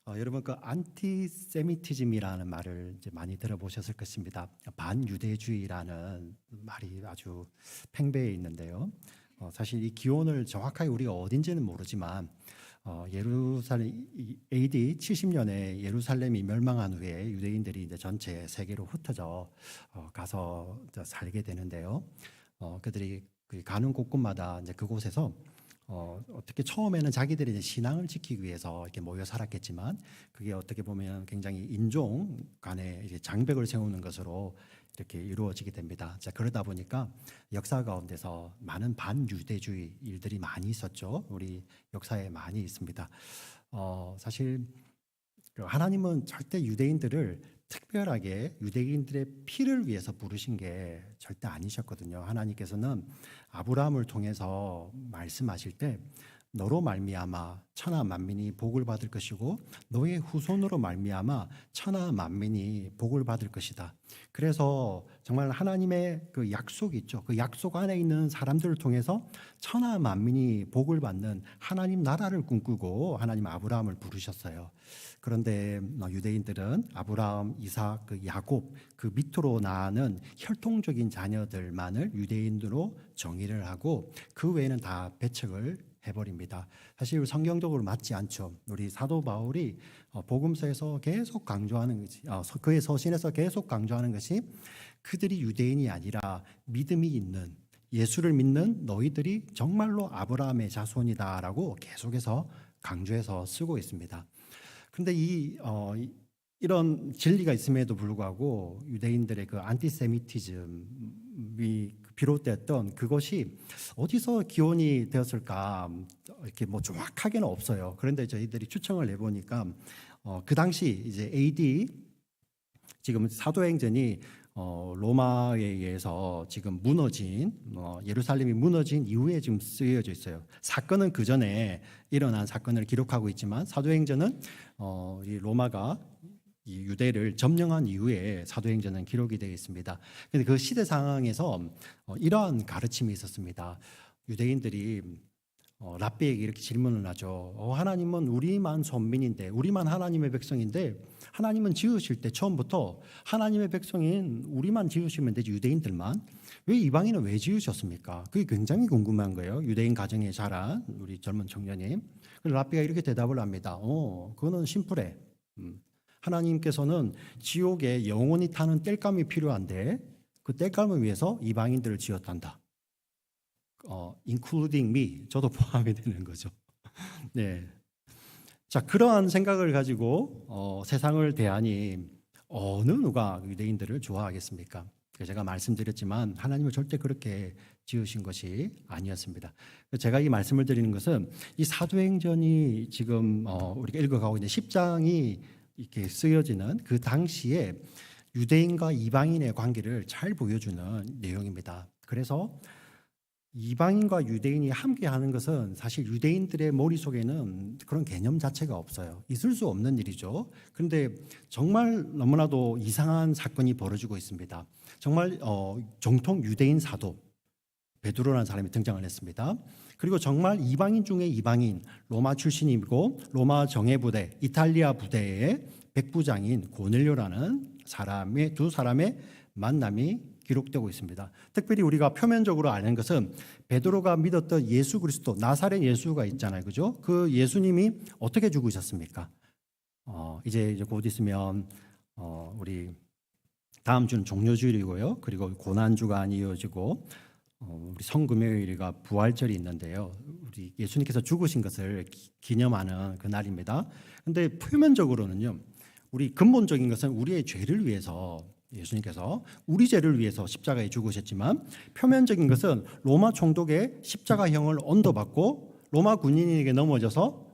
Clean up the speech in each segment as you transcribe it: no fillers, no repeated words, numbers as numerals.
여러분 그 안티세미티즘이라는 말을 이제 많이 들어보셨을 것입니다. 반유대주의라는 말이 아주 팽배해 있는데요. 사실 이 기원을 정확하게 우리가 어딘지는 모르지만 예루살렘 AD 70년에 예루살렘이 멸망한 후에 유대인들이 이제 전체 세계로 흩어져 가서 살게 되는데요. 그들이 가는 곳곳마다 이제 그곳에서 어떻게 처음에는 자기들이 이제 신앙을 지키기 위해서 이렇게 모여 살았겠지만 그게 어떻게 보면 굉장히 인종 간의 이제 장벽을 세우는 것으로 이렇게 이루어지게 됩니다. 자, 그러다 보니까 역사 가운데서 많은 반유대주의 일들이 많이 있었죠. 우리 역사에 많이 있습니다. 사실 하나님은 절대 유대인들을 특별하게 유대인들의 피를 위해서 부르신 게 절대 아니셨거든요. 하나님께서는 아브라함을 통해서 말씀하실 때 너로 말미암아 천하 만민이 복을 받을 것이고 너의 후손으로 말미암아 천하 만민이 복을 받을 것이다. 그래서 정말 하나님의 그 약속이 있죠. 그 약속 안에 있는 사람들을 통해서 천하 만민이 복을 받는 하나님 나라를 꿈꾸고 하나님 아브라함을 부르셨어요. 그런데 유대인들은 아브라함, 이삭, 그 야곱 그 밑으로 나는 혈통적인 자녀들만을 유대인으로 정의를 하고 그 외에는 다 배척을 해버립니다. 사실 성경적으로 맞지 않죠. 우리 사도 바울이 복음서에서 계속 강조하는 것이 그의 서신에서 계속 강조하는 것이 그들이 유대인이 아니라 믿음이 있는 예수를 믿는 너희들이 정말로 아브라함의 자손이다라고 계속해서 강조해서 쓰고 있습니다. 그런데 이런 진리가 있음에도 불구하고 유대인들의 그 안티세미티즘이 비롯됐던 그것이 어디서 기원이 되었을까 이렇게 뭐 정확하게는 없어요. 그런데 저희들이 추정을 해보니까 그 당시 이제 AD 지금 사도행전이 로마에 의해서 지금 무너진 예루살렘이 무너진 이후에 지금 쓰여져 있어요. 사건은 그 전에 일어난 사건을 기록하고 있지만 사도행전은 이 로마가 이 유대를 점령한 이후에 사도행전은 기록이 되어 있습니다. 그런데 그 시대 상황에서 이러한 가르침이 있었습니다. 유대인들이 랍비에게 이렇게 질문을 하죠. 하나님은 우리만 선민인데, 우리만 하나님의 백성인데, 하나님은 지으실 때 처음부터 하나님의 백성인 우리만 지으시면 되지 유대인들만 왜 이방인은 왜 지으셨습니까? 그게 굉장히 궁금한 거예요. 유대인 가정에 자란 우리 젊은 청년이. 그래서 랍비가 이렇게 대답을 합니다. 그거는 심플해. 하나님께서는 지옥에 영원히 타는 땔감이 필요한데 그 땔감을 위해서 이방인들을 지었단다. including me, 저도 포함이 되는 거죠. 네. 자, 그러한 생각을 가지고 세상을 대하니 어느 누가 유대인들을 좋아하겠습니까? 제가 말씀드렸지만 하나님은 절대 그렇게 지으신 것이 아니었습니다. 제가 이 말씀을 드리는 것은 이 사도행전이 지금 우리가 읽어가고 있는 10장이 이렇게 쓰여지는 그 당시에 유대인과 이방인의 관계를 잘 보여주는 내용입니다. 그래서 이방인과 유대인이 함께 하는 것은 사실 유대인들의 머릿속에는 그런 개념 자체가 없어요. 있을 수 없는 일이죠. 그런데 정말 너무나도 이상한 사건이 벌어지고 있습니다. 정말 정통 유대인 사도 베드로라는 사람이 등장을 했습니다. 그리고 정말 이방인 중에 이방인, 로마 출신이고 로마 정예부대, 이탈리아 부대의 백부장인 고넬료라는 사람의 두 사람의 만남이 기록되고 있습니다. 특별히 우리가 표면적으로 아는 것은 베드로가 믿었던 예수 그리스도, 나사렛 예수가 있잖아요. 그죠? 그 예수님이 어떻게 죽으셨습니까? 이제 곧 있으면 우리 다음 주는 종료주일이고요. 그리고 고난주가 이어지고 우리 성금요일과 부활절이 있는데요. 우리 예수님께서 죽으신 것을 기념하는 그 날입니다. 그런데 표면적으로는요. 우리 근본적인 것은 우리의 죄를 위해서 예수님께서 우리 죄를 위해서 십자가에 죽으셨지만 표면적인 것은 로마 총독의 십자가형을 언도받고 로마 군인에게 넘어져서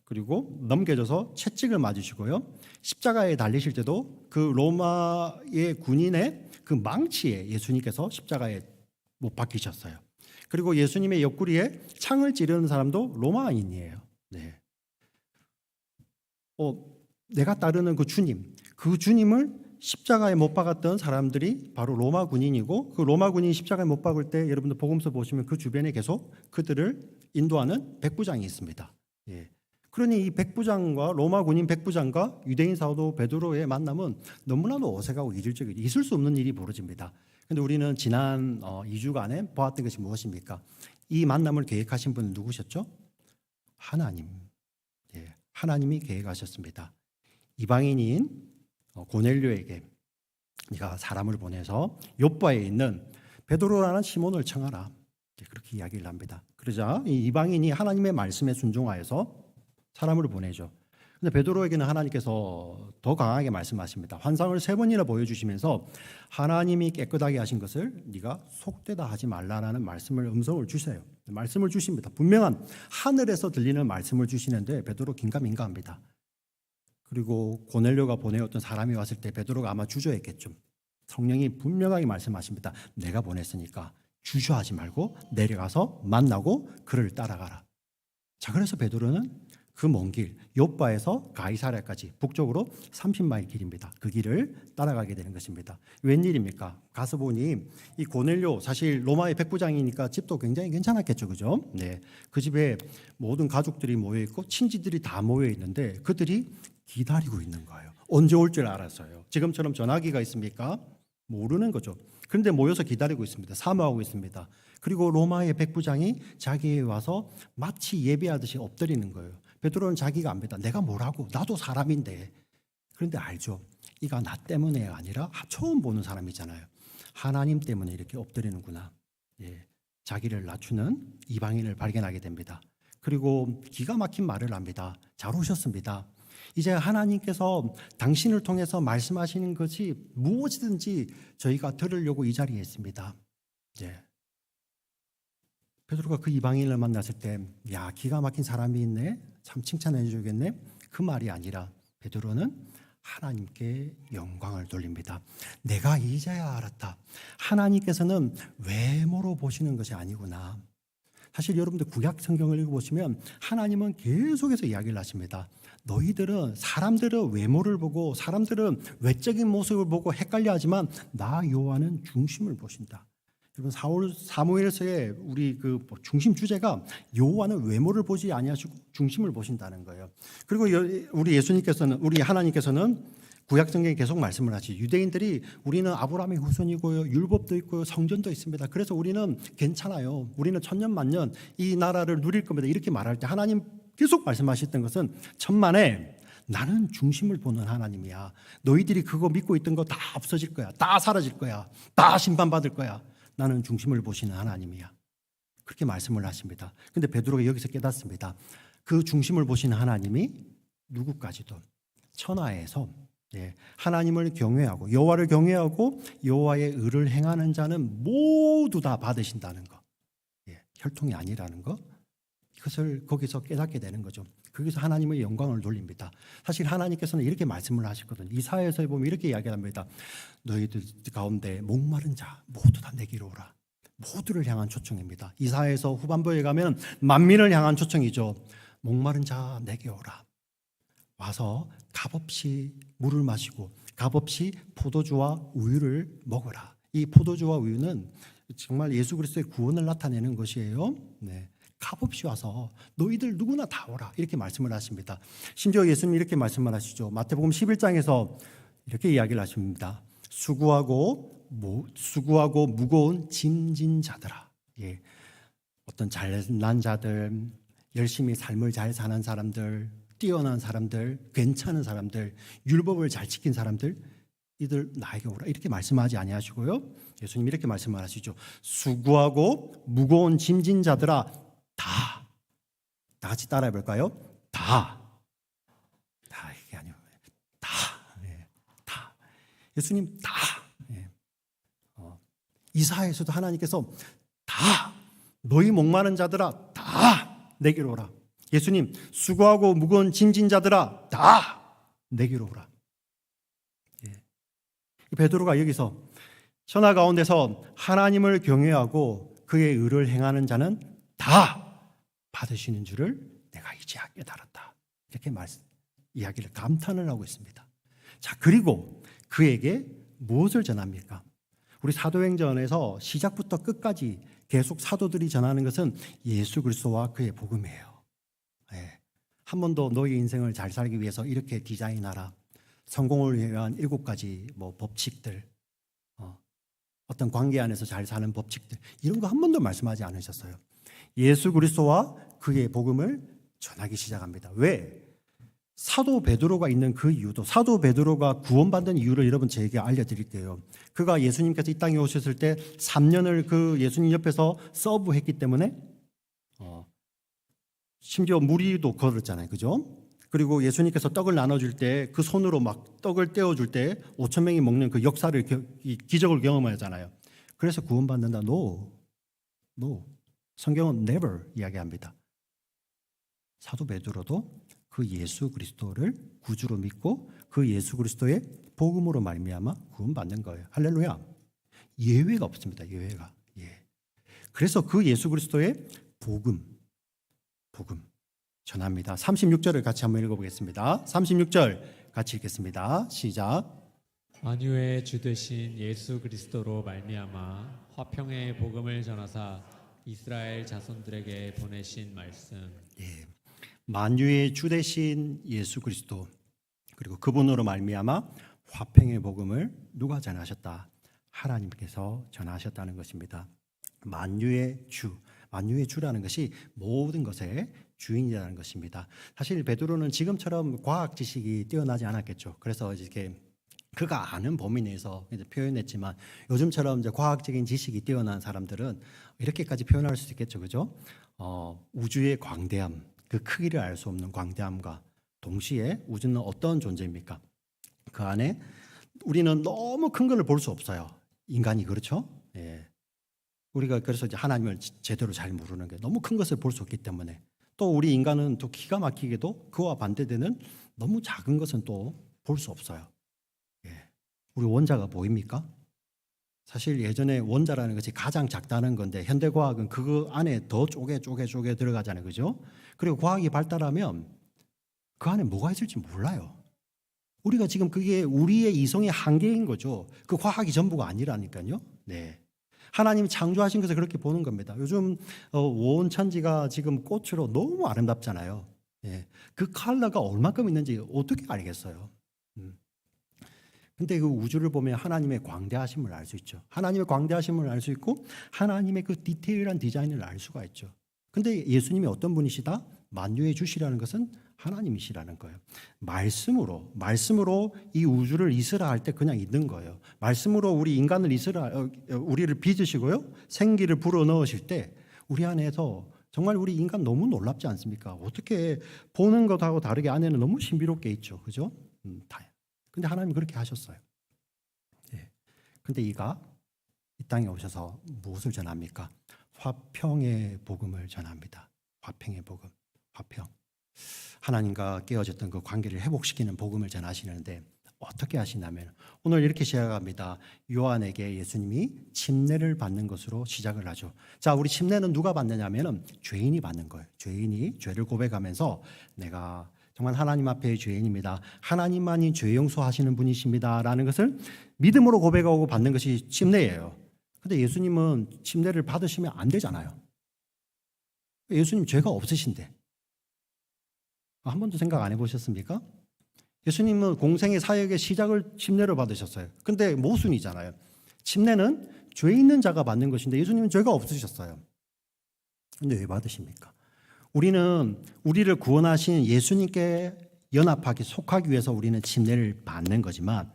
그리고 넘겨져서 채찍을 맞으시고요. 십자가에 달리실 때도 그 로마의 군인의 그 망치에 예수님께서 십자가에 못 박히셨어요. 그리고 예수님의 옆구리에 창을 찌르는 사람도 로마인이에요. 네. 내가 따르는 그 주님을 십자가에 못 박았던 사람들이 바로 로마 군인이고 그 로마 군인이 십자가에 못 박을 때 여러분들 복음서 보시면 그 주변에 계속 그들을 인도하는 백부장이 있습니다. 예. 그러니 이 백부장과 로마 군인 백부장과 유대인 사도 베드로의 만남은 너무나도 어색하고 이질적이죠. 있을 수 없는 일이 벌어집니다. 그런데 우리는 지난 2주간에 보았던 것이 무엇입니까? 이 만남을 계획하신 분은 누구셨죠? 하나님. 예, 하나님이 계획하셨습니다. 이방인인 고넬료에게 네가 사람을 보내서 욥바에 있는 베드로라는 시몬을 청하라. 그렇게 이야기를 합니다. 그러자 이 이방인이 하나님의 말씀에 순종하여서 사람을 보내죠. 근데 베드로에게는 하나님께서 더 강하게 말씀하십니다. 환상을 3번이나 보여주시면서 하나님이 깨끗하게 하신 것을 네가 속되다 하지 말라라는 음성을 주세요. 말씀을 주십니다. 분명한 하늘에서 들리는 말씀을 주시는데 베드로 긴가민가합니다. 그리고 고넬료가 보내었던 사람이 왔을 때 베드로가 아마 주저했겠죠. 성령이 분명하게 말씀하십니다. 내가 보냈으니까 주저하지 말고 내려가서 만나고 그를 따라가라. 자, 그래서 베드로는 그 먼 길, 욥바에서 가이사랴까지 북쪽으로 30마일 길입니다. 그 길을 따라가게 되는 것입니다. 웬일입니까? 가서 보니 이 고넬료, 사실 로마의 백부장이니까 집도 굉장히 괜찮았겠죠, 그죠? 네, 그 집에 모든 가족들이 모여 있고 친지들이 다 모여 있는데 그들이 기다리고 있는 거예요. 언제 올 줄 알았어요. 지금처럼 전화기가 있습니까? 모르는 거죠. 그런데 모여서 기다리고 있습니다. 사모하고 있습니다. 그리고 로마의 백부장이 자기에 와서 마치 예배하듯이 엎드리는 거예요. 베드로는 자기가 압니다. 내가 뭐라고? 나도 사람인데. 그런데 알죠. 이가 나 때문에 아니라 처음 보는 사람이잖아요. 하나님 때문에 이렇게 엎드리는구나. 예, 자기를 낮추는 이방인을 발견하게 됩니다. 그리고 기가 막힌 말을 합니다. 잘 오셨습니다. 이제 하나님께서 당신을 통해서 말씀하시는 것이 무엇이든지 저희가 들으려고 이 자리에 있습니다. 예. 베드로가 그 이방인을 만났을 때, 야, 기가 막힌 사람이 있네. 참 칭찬해 주겠네. 그 말이 아니라 베드로는 하나님께 영광을 돌립니다. 내가 이제야 알았다. 하나님께서는 외모로 보시는 것이 아니구나. 사실 여러분들 구약 성경을 읽어보시면 하나님은 계속해서 이야기를 하십니다. 너희들은 사람들은 외모를 보고 사람들은 외적인 모습을 보고 헷갈려하지만 나 여호와는 중심을 보신다. 여러분 사무엘서의 우리 그 중심 주제가 여호와는 외모를 보지 아니하시고 중심을 보신다는 거예요. 그리고 우리 하나님께서는 구약 성경에 계속 말씀을 하시. 유대인들이 우리는 아브라함의 후손이고요, 율법도 있고요, 성전도 있습니다. 그래서 우리는 괜찮아요. 우리는 천년만년 이 나라를 누릴 겁니다. 이렇게 말할 때 하나님 계속 말씀하셨던 것은 천만에 나는 중심을 보는 하나님이야. 너희들이 그거 믿고 있던 거 다 없어질 거야. 다 사라질 거야. 다 심판받을 거야. 나는 중심을 보시는 하나님이야. 그렇게 말씀을 하십니다. 근데 베드로가 여기서 깨닫습니다. 그 중심을 보시는 하나님이 누구까지도 천하에서 하나님을 경외하고 여호와를 경외하고 여호와의 의를 행하는 자는 모두 다 받으신다는 것. 혈통이 아니라는 것. 이것을 거기서 깨닫게 되는 거죠. 거기서 하나님의 영광을 돌립니다. 사실 하나님께서는 이렇게 말씀을 하셨거든요. 이사야서에 보면 이렇게 이야기합니다. 너희들 가운데 목마른 자 모두 다 내게로 오라. 모두를 향한 초청입니다. 이사야서 후반부에 가면 만민을 향한 초청이죠. 목마른 자 내게 오라. 와서 값없이 물을 마시고 값없이 포도주와 우유를 먹어라. 이 포도주와 우유는 정말 예수 그리스도의 구원을 나타내는 것이에요. 네. 값없이 와서 너희들 누구나 다 오라 이렇게 말씀을 하십니다. 심지어 예수님이 이렇게 말씀을 하시죠. 마태복음 11장에서 이렇게 이야기를 하십니다. 수고하고 무거운 짐진 자들아. 어떤 잘난 자들, 열심히 삶을 잘 사는 사람들, 뛰어난 사람들, 괜찮은 사람들, 율법을 잘 지킨 사람들, 이들 나에게 오라 이렇게 말씀하지 아니하시고요. 예수님이 이렇게 말씀을 하시죠. 수고하고 무거운 짐진 자들아 다 같이 따라해 볼까요? 다 이게 아니에요. 다 예수님 다. 이사야에서도 하나님께서 다 너희 목마른 자들아 다 내게로 오라. 예수님 수고하고 무거운 짐진 자들아 다 내게로 오라. 베드로가 여기서 천하 가운데서 하나님을 경외하고 그의 의를 행하는 자는 다 받으시는 줄을 내가 이제야 깨달았다. 이렇게 이야기를 감탄을 하고 있습니다. 자, 그리고 그에게 무엇을 전합니까? 우리 사도행전에서 시작부터 끝까지 계속 사도들이 전하는 것은 예수 그리스도와 그의 복음이에요. 한 번도 너의 인생을 잘 살기 위해서 이렇게 디자인하라. 성공을 위한 7가지 뭐 법칙들, 어떤 관계 안에서 잘 사는 법칙들, 이런 거 한 번도 말씀하지 않으셨어요. 예수 그리스도와 그의 복음을 전하기 시작합니다. 왜? 사도 베드로가 있는 그 이유도, 사도 베드로가 구원받은 이유를 여러분 제게 알려드릴게요. 그가 예수님께서 이 땅에 오셨을 때 3년을 그 예수님 옆에서 서브했기 때문에 심지어 무리도 걸었잖아요. 그죠? 그리고 예수님께서 떡을 나눠줄 때 그 손으로 막 떡을 떼어줄 때 5천 명이 먹는 그 역사를, 기적을 경험하잖아요. 그래서 구원받는다? No. 성경은 never 이야기합니다. 사도 베드로도 그 예수 그리스도를 구주로 믿고 그 예수 그리스도의 복음으로 말미암아 구원받는 거예요. 할렐루야. 예외가 없습니다. 예외가. 그래서 그 예수 그리스도의 복음 전합니다. 36절을 같이 한번 읽어보겠습니다. 36절 같이 읽겠습니다. 시작. 만유의 주 되신 예수 그리스도로 말미암아 화평의 복음을 전하사 이스라엘 자손들에게 보내신 말씀. 만유의 주 되신 예수 그리스도, 그리고 그분으로 말미암아 화평의 복음을 누가 전하셨다? 하나님께서 전하셨다는 것입니다. 만유의 주라는 것이 모든 것의 주인이라는 것입니다. 사실 베드로는 지금처럼 과학 지식이 뛰어나지 않았겠죠. 그래서 이렇게 그가 아는 범위 내에서 이제 표현했지만, 요즘처럼 이제 과학적인 지식이 뛰어난 사람들은 이렇게까지 표현할 수 있겠죠, 그죠? 우주의 광대함, 그 크기를 알 수 없는 광대함과 동시에 우주는 어떤 존재입니까? 그 안에 우리는 너무 큰 걸 볼 수 없어요. 인간이, 그렇죠? 우리가 그래서 이제 하나님을 제대로 잘 모르는 게, 너무 큰 것을 볼 수 없기 때문에. 또 우리 인간은 또 기가 막히게도 그와 반대되는 너무 작은 것은 또 볼 수 없어요. 우리 원자가 보입니까? 사실 예전에 원자라는 것이 가장 작다는 건데, 현대과학은 그 안에 더 쪼개 들어가잖아요, 그죠? 그리고 과학이 발달하면 그 안에 뭐가 있을지 몰라요. 우리가 지금 그게 우리의 이성의 한계인 거죠. 그 과학이 전부가 아니라니까요. 하나님이 창조하신 것을 그렇게 보는 겁니다. 요즘 온 천지가 지금 꽃으로 너무 아름답잖아요. 그 컬러가 얼마큼 있는지 어떻게 알겠어요? 근데 그 우주를 보면 하나님의 광대하심을 알 수 있죠. 하나님의 광대하심을 알 수 있고 하나님의 그 디테일한 디자인을 알 수가 있죠. 근데 예수님이 어떤 분이시다? 만유의 주시라는 것은 하나님이시라는 거예요. 말씀으로 이 우주를 이스라 할 때 그냥 있는 거예요. 말씀으로 우리 인간을 우리를 빚으시고요, 생기를 불어 넣으실 때 우리 안에서 정말 우리 인간 너무 놀랍지 않습니까? 어떻게 보는 것하고 다르게 안에는 너무 신비롭게 있죠, 그죠? 근데 하나님이 그렇게 하셨어요. 근데 이가 이 땅에 오셔서 무엇을 전합니까? 화평의 복음을 전합니다. 화평의 복음, 화평. 하나님과 깨어졌던 그 관계를 회복시키는 복음을 전하시는데 어떻게 하시냐면, 오늘 이렇게 시작합니다. 요한에게 예수님이 침례를 받는 것으로 시작을 하죠. 자, 우리 침례는 누가 받느냐면 죄인이 받는 거예요. 죄인이 죄를 고백하면서 내가 정말 하나님 앞에 죄인입니다, 하나님만이 죄 용서하시는 분이십니다 라는 것을 믿음으로 고백하고 받는 것이 침례예요. 근데 예수님은 침례를 받으시면 안 되잖아요. 예수님 죄가 없으신데. 한 번도 생각 안 해보셨습니까? 예수님은 공생의 사역의 시작을 침례로 받으셨어요. 근데 모순이잖아요. 침례는 죄 있는 자가 받는 것인데 예수님은 죄가 없으셨어요. 근데 왜 받으십니까? 우리는 우리를 구원하신 예수님께 연합하기, 속하기 위해서 우리는 침례를 받는 거지만,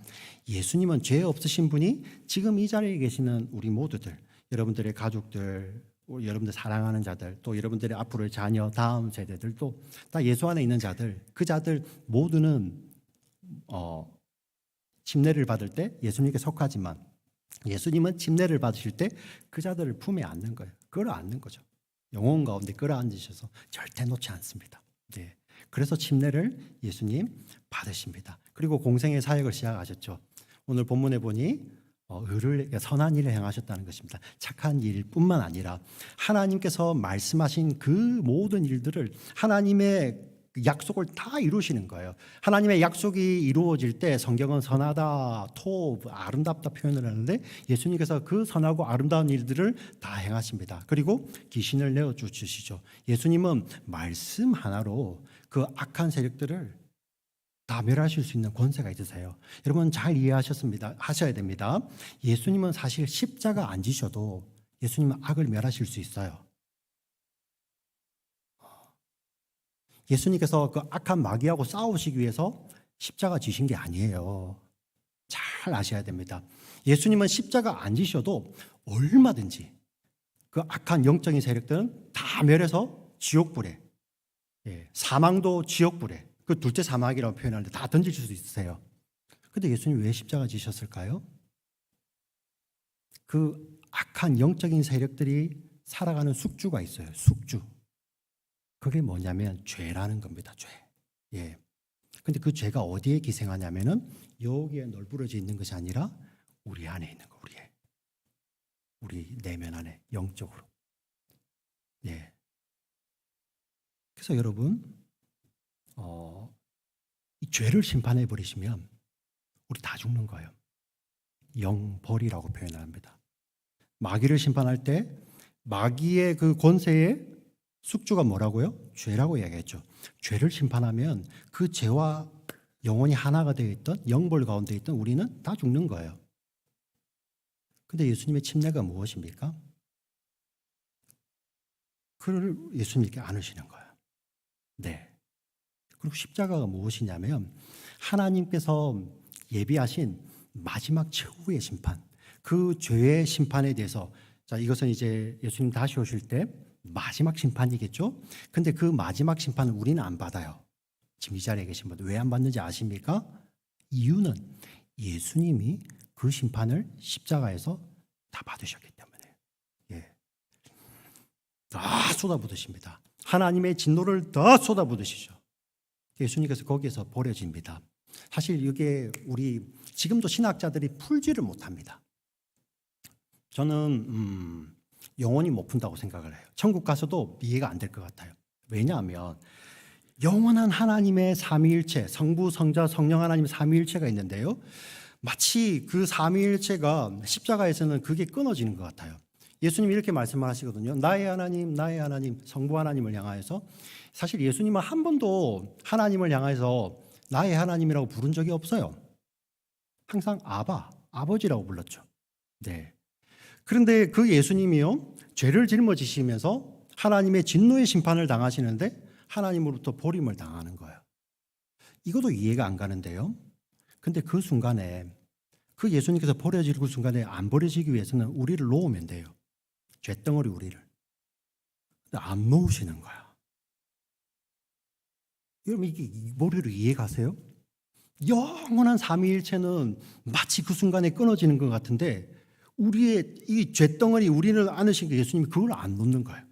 예수님은 죄 없으신 분이 지금 이 자리에 계시는 우리 모두들, 여러분들의 가족들, 여러분들 사랑하는 자들, 또 여러분들의 앞으로의 자녀, 다음 세대들, 또 다 예수 안에 있는 자들, 그 자들 모두는 침례를 받을 때 예수님께 속하지만, 예수님은 침례를 받으실 때 그 자들을 품에 안는 거예요. 끌어안는 거죠. 영혼 가운데 끌어안으셔서 절대 놓지 않습니다. 그래서 침례를 예수님 받으십니다. 그리고 공생의 사역을 시작하셨죠. 오늘 본문에 보니 선한 일을 행하셨다는 것입니다. 착한 일뿐만 아니라 하나님께서 말씀하신 그 모든 일들을, 하나님의 약속을 다 이루시는 거예요. 하나님의 약속이 이루어질 때 성경은 선하다, 아름답다 표현을 하는데, 예수님께서 그 선하고 아름다운 일들을 다 행하십니다. 그리고 귀신을 내어주시죠. 예수님은 말씀 하나로 그 악한 세력들을 다 멸하실 수 있는 권세가 있으세요. 여러분 잘 하셔야 됩니다. 예수님은 사실 십자가 안 지셔도 예수님은 악을 멸하실 수 있어요. 예수님께서 그 악한 마귀하고 싸우시기 위해서 십자가 지신 게 아니에요. 잘 아셔야 됩니다. 예수님은 십자가 안 지셔도 얼마든지 그 악한 영적인 세력들은 다 멸해서 지옥불에, 사망도 지옥불에, 그 둘째 사막이라고 표현하는데 다 던지실 수 있으세요. 근데 예수님 왜 십자가 지셨을까요? 그 악한 영적인 세력들이 살아가는 숙주가 있어요. 숙주. 그게 뭐냐면 죄라는 겁니다. 죄. 예. 근데 그 죄가 어디에 기생하냐면은 여기에 널브러져 있는 것이 아니라 우리 안에 있는 거, 우리 내면 안에 영적으로. 예. 그래서 여러분, 이 죄를 심판해 버리시면 우리 다 죽는 거예요. 영벌이라고 표현합니다. 마귀를 심판할 때 마귀의 그 권세의 숙주가 뭐라고요? 죄라고 이야기했죠. 죄를 심판하면 그 죄와 영혼이 하나가 되어 있던 영벌 가운데 있던 우리는 다 죽는 거예요. 근데 예수님의 침례가 무엇입니까? 그를 예수님께 안으시는 거예요. 네. 그리고 십자가가 무엇이냐면 하나님께서 예비하신 마지막 최후의 심판, 그 죄의 심판에 대해서, 자, 이것은 이제 예수님 다시 오실 때 마지막 심판이겠죠? 근데 그 마지막 심판은 우리는 안 받아요. 지금 이 자리에 계신 분들 왜 안 받는지 아십니까? 이유는 예수님이 그 심판을 십자가에서 다 받으셨기 때문에. 예. 다 쏟아부으십니다. 하나님의 진노를 다 쏟아부으시죠. 예수님께서 거기에서 버려집니다. 사실 이게 우리 지금도 신학자들이 풀지를 못합니다. 저는 영원히 못 푼다고 생각을 해요. 천국 가서도 이해가 안 될 것 같아요. 왜냐하면 영원한 하나님의 삼위일체, 성부, 성자, 성령 하나님의 삼위일체가 있는데요. 마치 그 삼위일체가 십자가에서는 그게 끊어지는 것 같아요. 예수님이 이렇게 말씀하시거든요. 나의 하나님, 성부 하나님을 향하여서. 사실 예수님은 한 번도 하나님을 향해서 나의 하나님이라고 부른 적이 없어요. 항상 아버지라고 불렀죠. 네. 그런데 그 예수님이요, 죄를 짊어지시면서 하나님의 진노의 심판을 당하시는데 하나님으로부터 버림을 당하는 거예요. 이것도 이해가 안 가는데요. 근데 그 순간에, 그 예수님께서 버려질 그 순간에 안 버려지기 위해서는 우리를 놓으면 돼요. 죄덩어리 우리를. 근데 안 놓으시는 거야. 여러분, 이게 머리로 이해가세요? 영원한 삼위일체는 마치 그 순간에 끊어지는 것 같은데 우리의 이 죄덩어리 우리를 안으신 게 예수님이 그걸 안 놓는 거예요.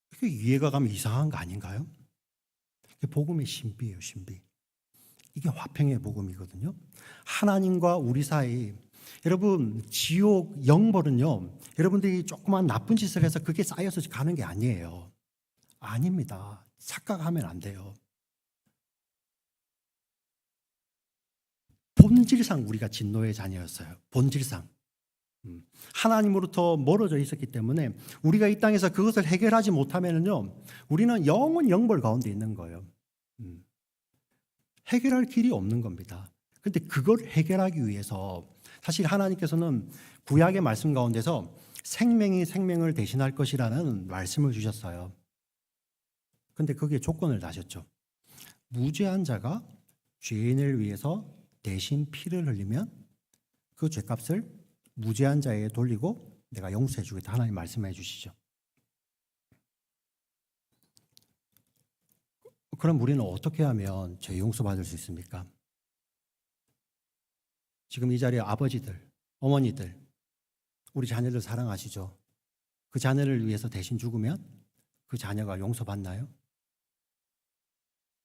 그게 이해가 가면 이상한 거 아닌가요? 이게 복음의 신비예요, 신비. 이게 화평의 복음이거든요. 하나님과 우리 사이, 여러분 지옥 영벌은요, 여러분들이 조그만 나쁜 짓을 해서 그게 쌓여서 가는 게 아니에요. 아닙니다. 착각하면 안 돼요. 본질상 우리가 진노의 자녀였어요. 본질상. 하나님으로부터 멀어져 있었기 때문에 우리가 이 땅에서 그것을 해결하지 못하면요, 우리는 영원 영벌 가운데 있는 거예요. 해결할 길이 없는 겁니다. 그런데 그걸 해결하기 위해서 사실 하나님께서는 구약의 말씀 가운데서 생명이 생명을 대신할 것이라는 말씀을 주셨어요. 그런데 거기에 조건을 다셨죠. 무죄한 자가 죄인을 위해서 대신 피를 흘리면 그 죄값을 무죄한 자에게 돌리고 내가 용서해 주겠다. 하나님 말씀해 주시죠. 그럼 우리는 어떻게 하면 죄 용서받을 수 있습니까? 지금 이 자리에 아버지들, 어머니들, 우리 자녀들 사랑하시죠? 그 자녀를 위해서 대신 죽으면 그 자녀가 용서받나요?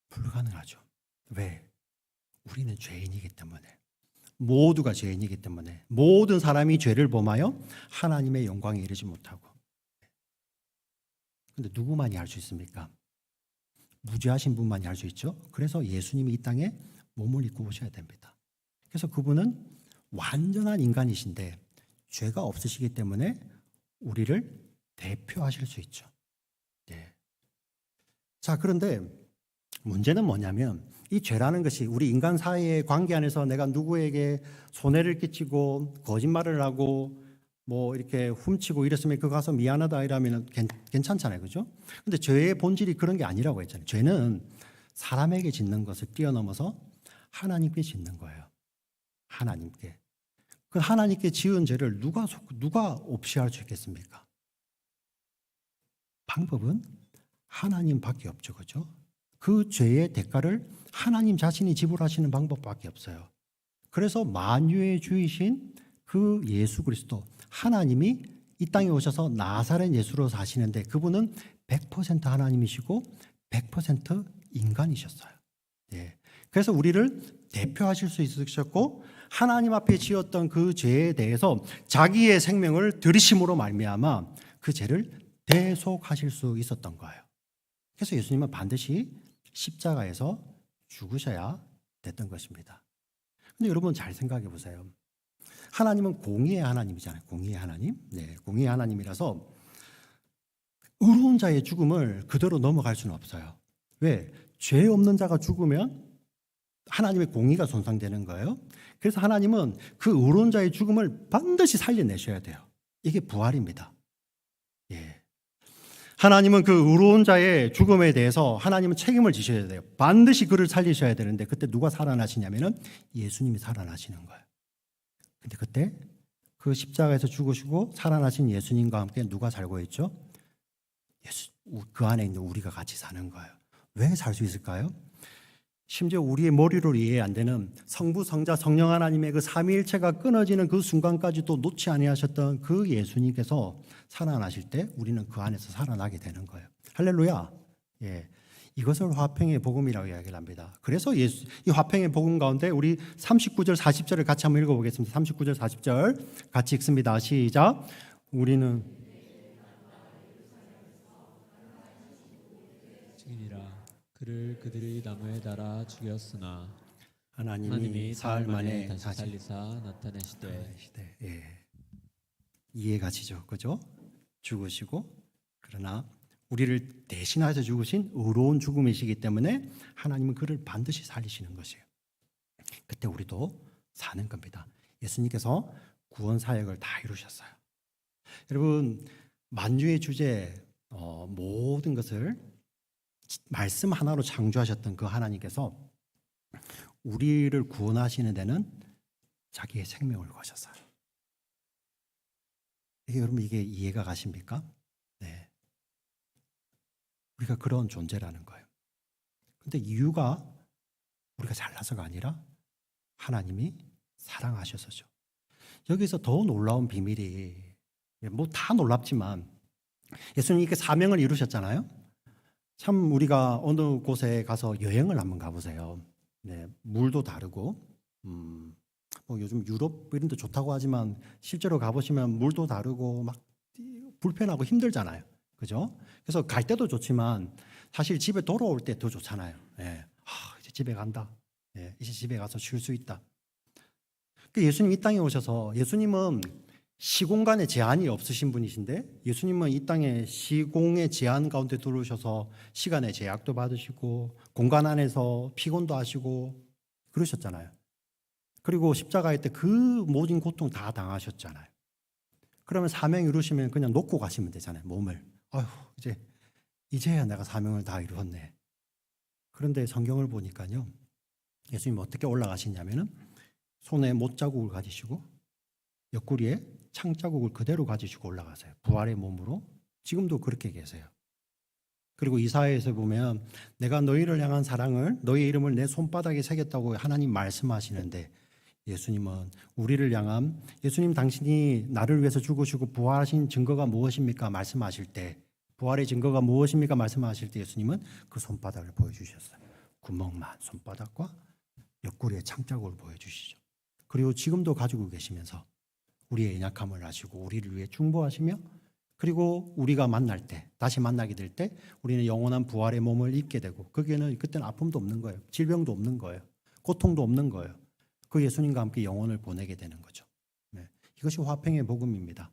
불가능하죠. 왜? 우리는 죄인이기 때문에. 모두가 죄인이기 때문에. 모든 사람이 죄를 범하여 하나님의 영광에 이르지 못하고. 그런데 누구만이 할 수 있습니까? 무죄하신 분만이 할 수 있죠. 그래서 예수님이 이 땅에 몸을 입고 오셔야 됩니다. 그래서 그분은 완전한 인간이신데 죄가 없으시기 때문에 우리를 대표하실 수 있죠. 네. 자, 그런데 문제는 뭐냐면 이 죄라는 것이 우리 인간 사이의 관계 안에서 내가 누구에게 손해를 끼치고 거짓말을 하고 뭐 이렇게 훔치고 이랬으면 그거 가서 미안하다 이러면 괜찮잖아요. 그죠? 근데 죄의 본질이 그런 게 아니라고 했잖아요. 죄는 사람에게 짓는 것을 뛰어넘어서 하나님께 짓는 거예요. 하나님께. 그 하나님께 지은 죄를 누가 없이 할 수 있겠습니까? 방법은 하나님밖에 없죠. 그죠? 그 죄의 대가를 하나님 자신이 지불하시는 방법밖에 없어요. 그래서 만유의 주이신 그 예수 그리스도 하나님이 이 땅에 오셔서 나사렛 예수로 사시는데 그분은 100% 하나님이시고 100% 인간이셨어요. 예. 그래서 우리를 대표하실 수 있으셨고 하나님 앞에 지었던 그 죄에 대해서 자기의 생명을 들이심으로 말미암아 그 죄를 대속하실 수 있었던 거예요. 그래서 예수님은 반드시 십자가에서 죽으셔야 됐던 것입니다. 근데 여러분 잘 생각해 보세요. 하나님은 공의의 하나님이잖아요. 공의의 하나님. 네, 공의의 하나님이라서 의로운 자의 죽음을 그대로 넘어갈 수는 없어요. 왜? 죄 없는 자가 죽으면 하나님의 공의가 손상되는 거예요. 그래서 하나님은 그 의로운 자의 죽음을 반드시 살려내셔야 돼요. 이게 부활입니다. 예. 하나님은 그 의로운 자의 죽음에 대해서 하나님은 책임을 지셔야 돼요. 반드시 그를 살리셔야 되는데 그때 누가 살아나시냐면은 예수님이 살아나시는 거예요. 근데 그때 그 십자가에서 죽으시고 살아나신 예수님과 함께 누가 살고 있죠? 그 안에 있는 우리가 같이 사는 거예요. 왜 살 수 있을까요? 심지어 우리의 머리로 이해 안 되는 성부, 성자, 성령 하나님의 그 삼위일체가 끊어지는 그 순간까지도 놓지 아니하셨던 그 예수님께서 살아나실 때 우리는 그 안에서 살아나게 되는 거예요. 할렐루야. 예. 이것을 화평의 복음이라고 이야기를 합니다. 그래서 이 화평의 복음 가운데 우리 39절 40절을 같이 한번 읽어보겠습니다. 39절 40절 같이 읽습니다. 시작. 우리는 증인이라 그를 그들의 나무에 달아 죽였으나 하나님이 사흘 만에 다시 다시 살리사 나타내시되 예. 이해가시죠, 그죠? 죽으시고 그러나 우리를 대신하셔서 죽으신 의로운 죽음이시기 때문에 하나님은 그를 반드시 살리시는 것이에요. 그때 우리도 사는 겁니다. 예수님께서 구원 사역을 다 이루셨어요. 여러분 만유의 주제 모든 것을 말씀 하나로 창조하셨던 그 하나님께서 우리를 구원하시는 데는 자기의 생명을 거셨어요. 여러분 이게 이해가 가십니까? 네. 우리가 그런 존재라는 거예요. 근데 이유가 우리가 잘나서가 아니라 하나님이 사랑하셔서죠. 여기서 더 놀라운 비밀이 뭐 다 놀랍지만 예수님께 사명을 이루셨잖아요. 참 우리가 어느 곳에 가서 여행을 한번 가보세요. 네, 물도 다르고 뭐 요즘 유럽 이런 데 좋다고 하지만 실제로 가보시면 물도 다르고 막 불편하고 힘들잖아요. 그죠? 그래서 갈 때도 좋지만 사실 집에 돌아올 때 더 좋잖아요. 예. 이제 집에 간다. 예, 이제 집에 가서 쉴 수 있다. 그 예수님 이 땅에 오셔서 예수님은 시공간에 제한이 없으신 분이신데 예수님은 이 땅에 시공의 제한 가운데 들어오셔서 시간의 제약도 받으시고 공간 안에서 피곤도 하시고 그러셨잖아요. 그리고 십자가에 때 그 모든 고통 다 당하셨잖아요. 그러면 사명 이루시면 그냥 놓고 가시면 되잖아요. 몸을. 아휴 이제야 내가 사명을 다 이루었네. 그런데 성경을 보니까요. 예수님 어떻게 올라가시냐면은 손에 못자국을 가지시고 옆구리에 창자국을 그대로 가지시고 올라가세요. 부활의 몸으로. 지금도 그렇게 계세요. 그리고 이사야에서 보면 내가 너희를 향한 사랑을 너희 이름을 내 손바닥에 새겼다고 하나님 말씀하시는데 예수님은 우리를 향한 예수님 당신이 나를 위해서 죽으시고 부활하신 증거가 무엇입니까? 말씀하실 때 부활의 증거가 무엇입니까? 말씀하실 때 예수님은 그 손바닥을 보여주셨어요. 구멍만 손바닥과 옆구리에 창자국을 보여주시죠. 그리고 지금도 가지고 계시면서 우리의 연약함을 아시고 우리를 위해 중보하시며 그리고 우리가 만날 때 다시 만나게 될 때 우리는 영원한 부활의 몸을 입게 되고 그때는 아픔도 없는 거예요. 질병도 없는 거예요. 고통도 없는 거예요. 그 예수님과 함께 영혼을 보내게 되는 거죠. 네. 이것이 화평의 복음입니다.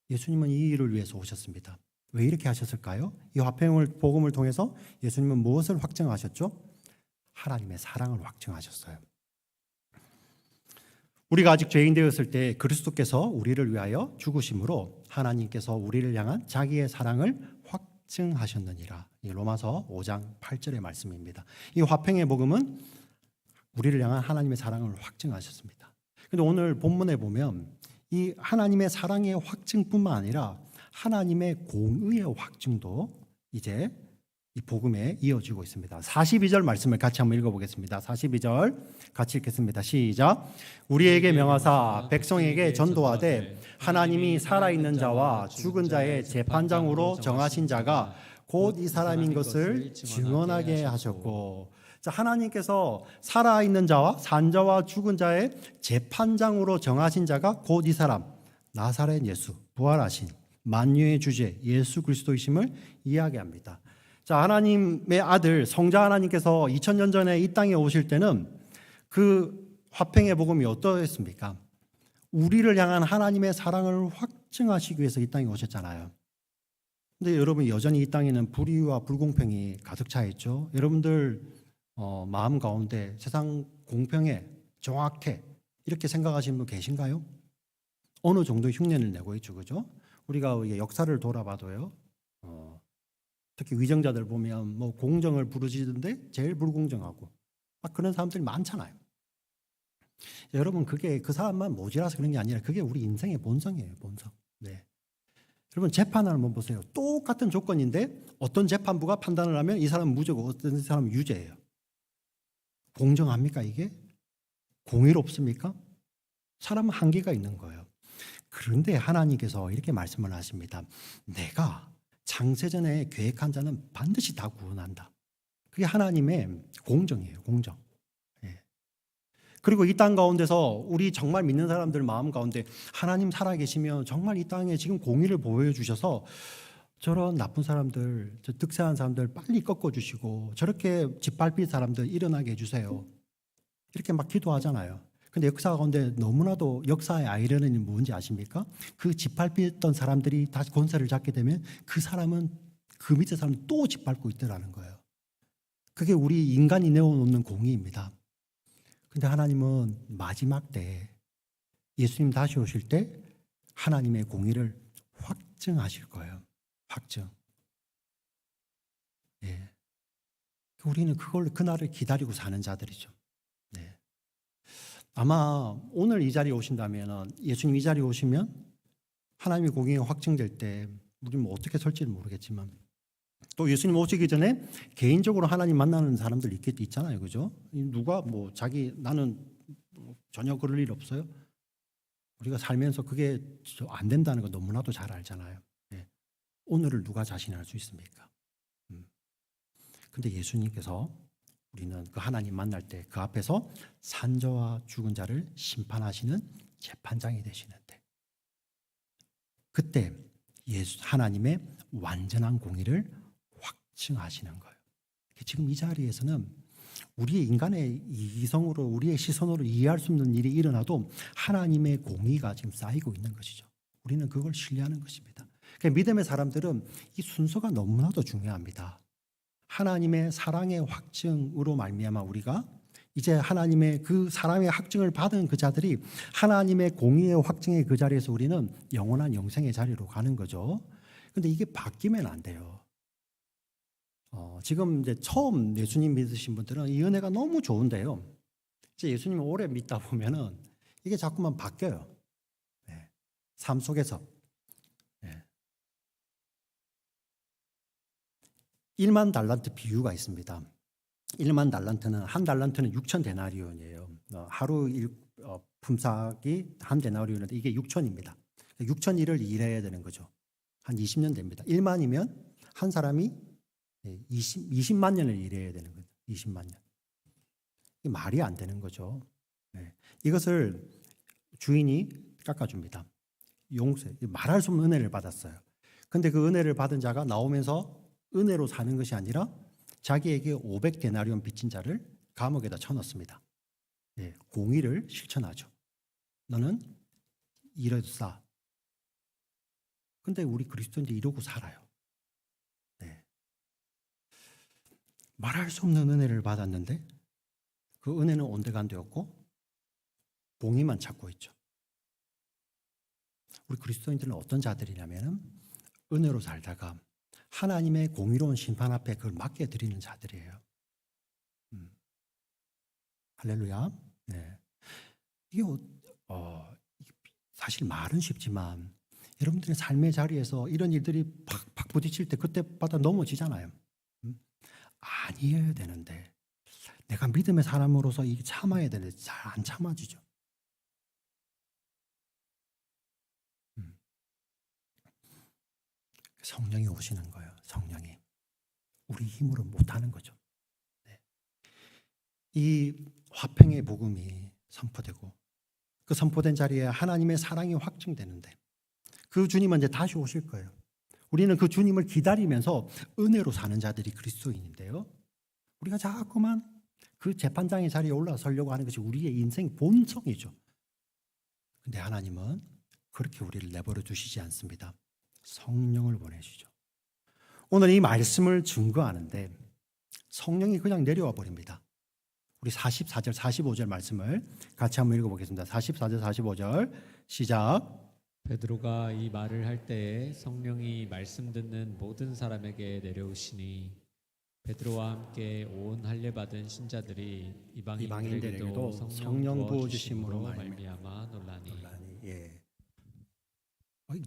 예수님은 이 일을 위해서 오셨습니다. 왜 이렇게 하셨을까요? 이 화평을 복음을 통해서 예수님은 무엇을 확증하셨죠? 하나님의 사랑을 확증하셨어요. 우리가 아직 죄인 되었을 때 그리스도께서 우리를 위하여 죽으심으로 하나님께서 우리를 향한 자기의 사랑을 확증하셨느니라. 이 로마서 5장 8절의 말씀입니다. 이 화평의 복음은 우리를 향한 하나님의 사랑을 확증하셨습니다. 그런데 오늘 본문에 보면 이 하나님의 사랑의 확증뿐만 아니라 하나님의 공의의 확증도 이제 이 복음에 이어지고 있습니다. 42절 말씀을 같이 한번 읽어보겠습니다. 42절 같이 읽겠습니다. 시작. 우리에게 명하사 백성에게 전도하되 하나님이 살아있는 자와 죽은 자의 재판장으로 정하신 자가 곧 이 사람인 것을 증언하게 하셨고, 자, 하나님께서 살아있는 자와 산자와 죽은 자의 재판장으로 정하신 자가 곧 이 사람, 나사렛 예수, 부활하신 만유의 주제 예수 그리스도이심을 이야기합니다. 자, 하나님의 아들 성자 하나님께서 2000년 전에 이 땅에 오실 때는 그 화평의 복음이 어떠했습니까? 우리를 향한 하나님의 사랑을 확증하시기 위해서 이 땅에 오셨잖아요. 근데 여러분, 여전히 이 땅에는 불의와 불공평이 가득 차 있죠. 여러분들 마음 가운데 세상 공평해, 정확해 이렇게 생각하시는 분 계신가요? 어느 정도 흉내를 내고 있죠, 그죠? 우리가 역사를 돌아봐도요, 특히 위정자들 보면 뭐 공정을 부르짖는데 제일 불공정하고 그런 사람들이 많잖아요. 여러분, 그게 그 사람만 모자라서 그런 게 아니라 그게 우리 인생의 본성이에요, 본성. 네. 여러분, 재판을 한번 보세요. 똑같은 조건인데 어떤 재판부가 판단을 하면 이 사람은 무죄고 어떤 사람은 유죄예요. 공정합니까 이게? 공의롭습니까? 사람은 한계가 있는 거예요. 그런데 하나님께서 이렇게 말씀을 하십니다. 내가 창세전에 계획한 자는 반드시 다 구원한다. 그게 하나님의 공정이에요, 공정. 예. 그리고 이 땅 가운데서 우리 정말 믿는 사람들 마음 가운데 하나님 살아계시면 정말 이 땅에 지금 공의를 보여주셔서 저런 나쁜 사람들, 저 득세한 사람들 빨리 꺾어주시고 저렇게 짓밟힐 사람들 일어나게 해주세요. 이렇게 막 기도하잖아요. 근데 역사 가운데 너무나도 역사의 아이러니는 뭔지 아십니까? 그 짓밟혔던 사람들이 다시 권세를 잡게 되면 그 사람은 그 밑에 사람 또 짓밟고 있더라는 거예요. 그게 우리 인간이 내어놓는 공의입니다. 근데 하나님은 마지막 때 예수님 다시 오실 때 하나님의 공의를 확증하실 거예요. 확증. 예. 우리는 그날을 기다리고 사는 자들이죠. 네. 아마 오늘 이 자리에 오신다면, 예수님 이 자리에 오시면 하나님의 공의가 확증될 때 우리는 뭐 어떻게 설지는 모르겠지만, 또 예수님 오시기 전에 개인적으로 하나님 만나는 사람들 있잖아요, 그죠? 누가 뭐 나는 전혀 그럴 일 없어요. 우리가 살면서 그게 안 된다는 거 너무나도 잘 알잖아요. 네. 오늘을 누가 자신할 수 있습니까? 근데 예수님께서 우리는 그 하나님 만날 때 그 앞에서 산자와 죽은 자를 심판하시는 재판장이 되시는데, 그때 하나님의 완전한 공의를 확증하시는 거예요. 지금 이 자리에서는 우리의 인간의 이성으로, 우리의 시선으로 이해할 수 없는 일이 일어나도 하나님의 공의가 지금 쌓이고 있는 것이죠. 우리는 그걸 신뢰하는 것입니다. 그러니까 믿음의 사람들은 이 순서가 너무나도 중요합니다. 하나님의 사랑의 확증으로 말미암아 우리가 이제 하나님의 그 사랑의 확증을 받은 그 자들이 하나님의 공의의 확증의 그 자리에서 우리는 영원한 영생의 자리로 가는 거죠. 그런데 이게 바뀌면 안 돼요. 지금 이제 처음 예수님 믿으신 분들은 이 은혜가 너무 좋은데요. 이제 예수님 오래 믿다 보면은 이게 자꾸만 바뀌어요. 네. 삶 속에서. 네. 1만 달란트 비유가 있습니다. 1만 달란트는 한 달란트는 6천 데나리온이에요. 하루 품삯이 한 데나리온인데 이게 6천입니다. 6천일을 일해야 되는 거죠. 한 20년 됩니다. 1만이면 한 사람이 20만 년을 일해야 되는 거죠. 20만 년. 이게 말이 안 되는 거죠. 네. 이것을 주인이 깎아줍니다. 용서, 말할 수 없는 은혜를 받았어요. 근데 그 은혜를 받은 자가 나오면서 은혜로 사는 것이 아니라 자기에게 500데나리온 빚진 자를 감옥에다 쳐넣습니다. 네, 공의를 실천하죠. 너는 이래도 싸. 근데 우리 그리스도인들이 이러고 살아요. 말할 수 없는 은혜를 받았는데 그 은혜는 온데간데 없고 공의만 찾고 있죠. 우리 그리스도인들은 어떤 자들이냐면 은혜로 살다가 하나님의 공의로운 심판 앞에 그걸 맡겨드리는 자들이에요. 할렐루야. 네. 이게 사실 말은 쉽지만 여러분들의 삶의 자리에서 이런 일들이 팍팍 부딪힐 때 그때마다 넘어지잖아요. 아니어야 되는데 내가 믿음의 사람으로서 이게 참아야 되는데 잘 안 참아지죠. 성령이 오시는 거예요. 성령이. 우리 힘으로 못하는 거죠. 네. 이 화평의 복음이 선포되고 그 선포된 자리에 하나님의 사랑이 확증되는데 그 주님은 이제 다시 오실 거예요. 우리는 그 주님을 기다리면서 은혜로 사는 자들이 그리스도인인데요. 우리가 자꾸만 그 재판장의 자리에 올라서려고 하는 것이 우리의 인생 본성이죠. 근데 하나님은 그렇게 우리를 내버려 두시지 않습니다. 성령을 보내시죠. 오늘 이 말씀을 증거하는데 성령이 그냥 내려와 버립니다. 우리 44절, 45절 말씀을 같이 한번 읽어보겠습니다. 44절, 45절 시작. 베드로가 이 말을 할 때에 성령이 말씀 듣는 모든 사람에게 내려오시니 베드로와 함께 온 할례 받은 신자들이 이방인들에게도 성령 부어 주심으로 말미암아 놀라니. 예.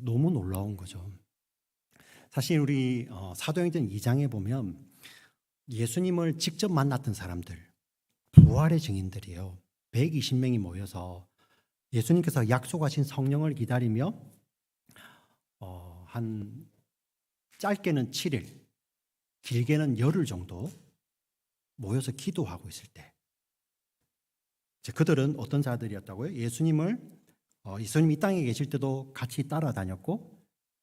너무 놀라운 거죠. 사실 우리 사도행전 2장에 보면 예수님을 직접 만났던 사람들, 부활의 증인들이에요. 120명이 모여서 예수님께서 약속하신 성령을 기다리며 한 짧게는 7일, 길게는 열흘 정도 모여서 기도하고 있을 때 그들은 어떤 자들이었다고요? 예수님이 이 땅에 계실 때도 같이 따라다녔고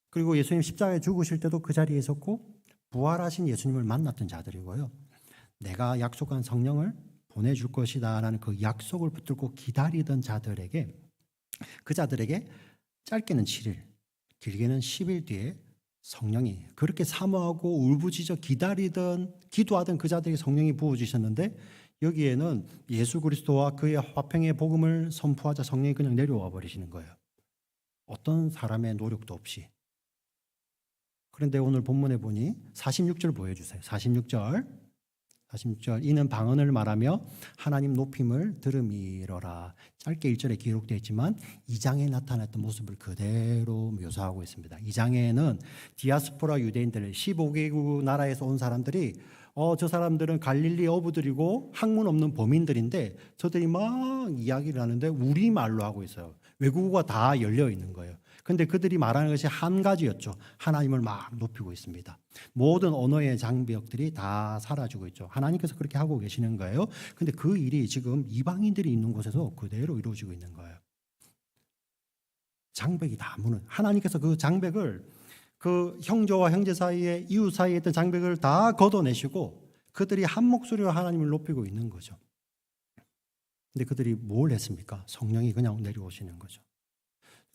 그리고 예수님 십자가에 죽으실 때도 그 자리에 있었고 부활하신 예수님을 만났던 자들이고요. 내가 약속한 성령을 보내줄 것이다 라는 그 약속을 붙들고 기다리던 자들에게 그 자들에게 짧게는 7일 길게는 10일 뒤에 성령이 그렇게 사모하고 울부짖어 기도하던 그 자들에게 성령이 부어주셨는데 여기에는 예수 그리스도와 그의 화평의 복음을 선포하자 성령이 그냥 내려와 버리시는 거예요. 어떤 사람의 노력도 없이. 그런데 오늘 본문에 보니 46절 보여주세요. 46절 이는 방언을 말하며 하나님 높임을 들음이러라. 짧게 1절에 기록되어 있지만 2장에 나타났던 모습을 그대로 묘사하고 있습니다. 2장에는 디아스포라 유대인들 15개국 나라에서 온 사람들이 저 사람들은 갈릴리 어부들이고 학문 없는 범인들인데 저들이 막 이야기를 하는데 우리말로 하고 있어요. 외국어가 다 열려 있는 거예요. 그런데 그들이 말하는 것이 한 가지였죠. 하나님을 막 높이고 있습니다. 모든 언어의 장벽들이 다 사라지고 있죠. 하나님께서 그렇게 하고 계시는 거예요. 그런데 그 일이 지금 이방인들이 있는 곳에서 그대로 이루어지고 있는 거예요. 장벽이 다 무는 하나님께서 그 장벽을 그 형제와 형제 사이에 이웃 사이에 있던 장벽을 다 걷어내시고 그들이 한 목소리로 하나님을 높이고 있는 거죠. 근데 그들이 뭘 했습니까? 성령이 그냥 내려오시는 거죠.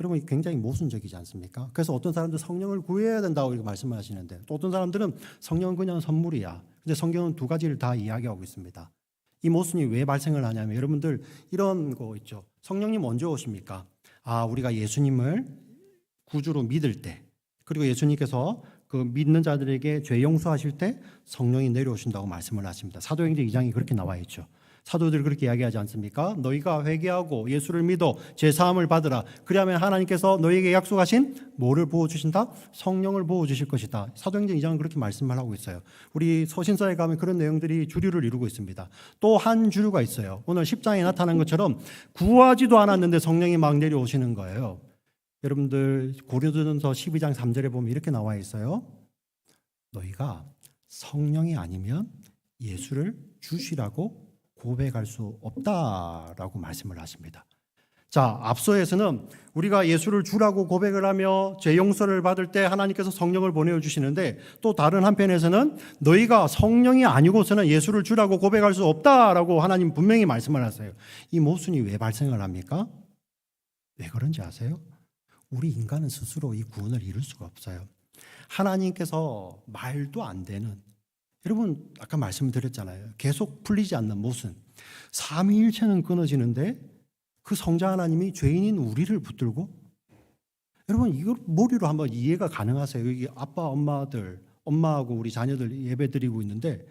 여러분 굉장히 모순적이지 않습니까? 그래서 어떤 사람들은 성령을 구해야 된다고 이렇게 말씀을 하시는데 또 어떤 사람들은 성령은 그냥 선물이야. 근데 성경은 두 가지를 다 이야기하고 있습니다. 이 모순이 왜 발생을 하냐면 여러분들 이런 거 있죠. 성령님 언제 오십니까? 우리가 예수님을 구주로 믿을 때 그리고 예수님께서 그 믿는 자들에게 죄 용서하실 때 성령이 내려오신다고 말씀을 하십니다. 사도행전 2장이 그렇게 나와 있죠. 사도들이 그렇게 이야기하지 않습니까? 너희가 회개하고 예수를 믿어 죄 사함을 받으라. 그리하면 하나님께서 너희에게 약속하신 뭐를 부어주신다? 성령을 부어주실 것이다. 사도행전 2장은 그렇게 말씀을 하고 있어요. 우리 서신서에 가면 그런 내용들이 주류를 이루고 있습니다. 또 한 주류가 있어요. 오늘 10장에 나타난 것처럼 구하지도 않았는데 성령이 막 내려오시는 거예요. 여러분들 고린도전서 12장 3절에 보면 이렇게 나와 있어요. 너희가 성령이 아니면 예수를 주시라고 고백할 수 없다라고 말씀을 하십니다. 자, 앞서에서는 우리가 예수를 주라고 고백을 하며 죄 용서를 받을 때 하나님께서 성령을 보내주시는데 또 다른 한편에서는 너희가 성령이 아니고서는 예수를 주라고 고백할 수 없다라고 하나님 분명히 말씀을 하세요. 이 모순이 왜 발생을 합니까? 왜 그런지 아세요? 우리 인간은 스스로 이 구원을 이룰 수가 없어요. 하나님께서 말도 안 되는 여러분 아까 말씀드렸잖아요. 계속 풀리지 않는 모순. 삼위일체는 끊어지는데 그 성자 하나님이 죄인인 우리를 붙들고, 여러분 이걸 머리로 한번 이해가 가능하세요? 여기 아빠 엄마들, 엄마하고 우리 자녀들 예배 드리고 있는데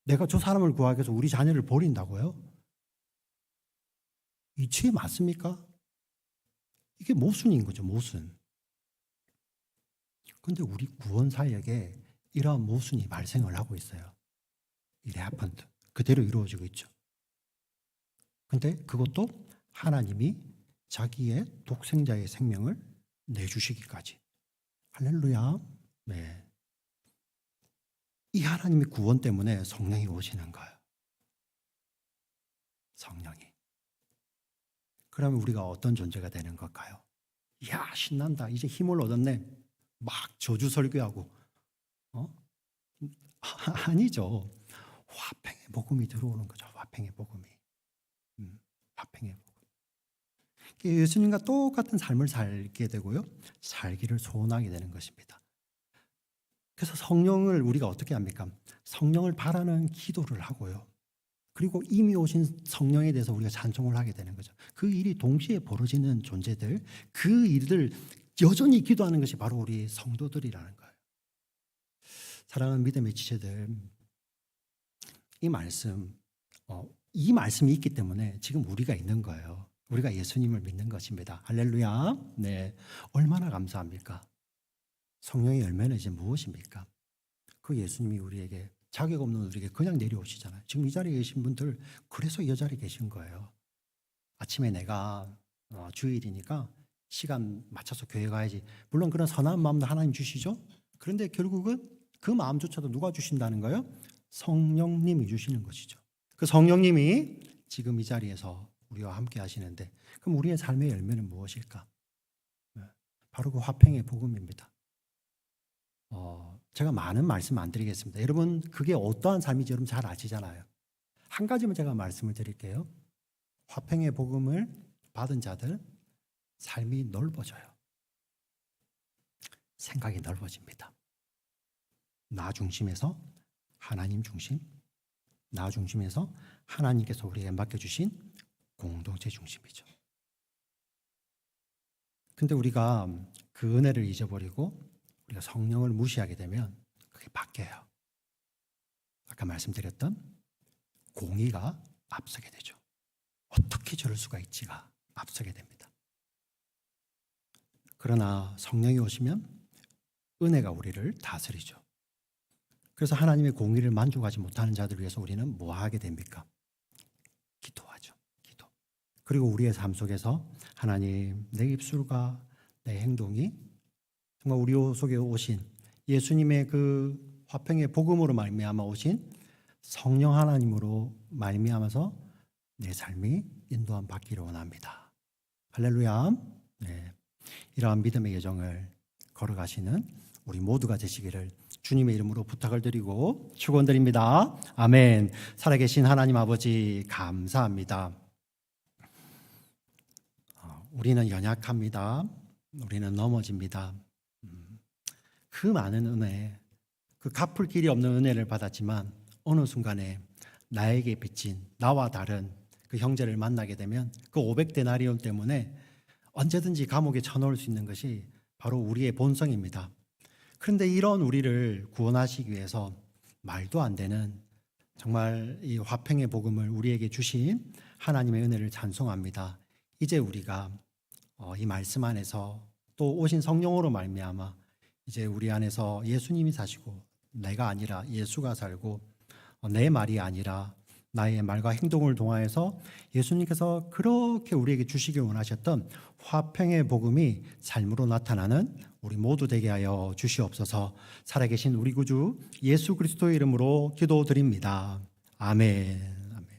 내가 저 사람을 구하기 위해서 우리 자녀를 버린다고요? 이치에 맞습니까? 이게 모순인 거죠, 모순. 그런데 우리 구원사역에 이러한 모순이 발생을 하고 있어요. It happened. 그대로 이루어지고 있죠. 그런데 그것도 하나님이 자기의 독생자의 생명을 내주시기까지. 할렐루야. 네. 이 하나님의 구원 때문에 성령이 오시는 거예요. 성령이. 그러면 우리가 어떤 존재가 되는 걸까요? 이야, 신난다. 이제 힘을 얻었네. 막 저주 설교하고. 아니죠. 화평의 복음이 들어오는 거죠. 화평의 복음이. 화평의 복음. 예수님과 똑같은 삶을 살게 되고요. 살기를 소원하게 되는 것입니다. 그래서 성령을 우리가 어떻게 합니까? 성령을 바라는 기도를 하고요. 그리고 이미 오신 성령에 대해서 우리가 찬송을 하게 되는 거죠. 그 일이 동시에 벌어지는 존재들, 그 일을 여전히 기도하는 것이 바로 우리 성도들이라는 거예요. 사랑하는 믿음의 지체들, 이 말씀이 있기 때문에 지금 우리가 있는 거예요. 우리가 예수님을 믿는 것입니다. 할렐루야. 네, 얼마나 감사합니까? 성령의 열매는 이제 무엇입니까? 그 예수님이 우리에게, 자격 없는 우리에게 그냥 내려오시잖아요. 지금 이 자리에 계신 분들 그래서 이 자리에 계신 거예요. 아침에 내가 주일이니까 시간 맞춰서 교회 가야지. 물론 그런 선한 마음도 하나님 주시죠. 그런데 결국은 그 마음조차도 누가 주신다는 거예요? 성령님이 주시는 것이죠. 그 성령님이 지금 이 자리에서 우리와 함께 하시는데, 그럼 우리의 삶의 열매는 무엇일까? 바로 그 화평의 복음입니다. 제가 많은 말씀 안 드리겠습니다. 여러분 그게 어떠한 삶인지 여러분 잘 아시잖아요. 한 가지만 제가 말씀을 드릴게요. 화평의 복음을 받은 자들 삶이 넓어져요. 생각이 넓어집니다. 나 중심에서 하나님 중심, 나 중심에서 하나님께서 우리에게 맡겨주신 공동체 중심이죠. 근데 우리가 그 은혜를 잊어버리고 우리가 성령을 무시하게 되면 그게 바뀌어요. 아까 말씀드렸던 공의가 앞서게 되죠. 어떻게 저럴 수가 있지가 앞서게 됩니다. 그러나 성령이 오시면 은혜가 우리를 다스리죠. 그래서 하나님의 공의를 만족하지 못하는 자들을 위해서 우리는 뭐 하게 됩니까? 기도하죠. 기도. 그리고 우리의 삶 속에서 하나님, 내 입술과 내 행동이 정말 우리 속에 오신 예수님의 그 화평의 복음으로 말미암아 오신 성령 하나님으로 말미암아서 내 삶이 인도함 받기를 원합니다. 할렐루야. 네. 이러한 믿음의 여정을 걸어가시는 우리 모두가 되시기를 주님의 이름으로 부탁을 드리고 축원드립니다. 아멘. 살아계신 하나님 아버지 감사합니다. 우리는 연약합니다. 우리는 넘어집니다. 그 많은 은혜, 그 갚을 길이 없는 은혜를 받았지만 어느 순간에 나에게 빚진 나와 다른 그 형제를 만나게 되면 그 500데나리온 때문에 언제든지 감옥에 쳐넣을 수 있는 것이 바로 우리의 본성입니다. 그런데 이런 우리를 구원하시기 위해서 말도 안 되는 정말 이 화평의 복음을 우리에게 주신 하나님의 은혜를 찬송합니다. 이제 우리가 이 말씀 안에서 또 오신 성령으로 말미암아 이제 우리 안에서 예수님이 사시고 내가 아니라 예수가 살고 내 말이 아니라 나의 말과 행동을 통하여서 예수님께서 그렇게 우리에게 주시길 원하셨던 화평의 복음이 삶으로 나타나는 우리 모두 되게 하여 주시옵소서. 살아계신 우리 구주 예수 그리스도의 이름으로 기도드립니다. 아멘.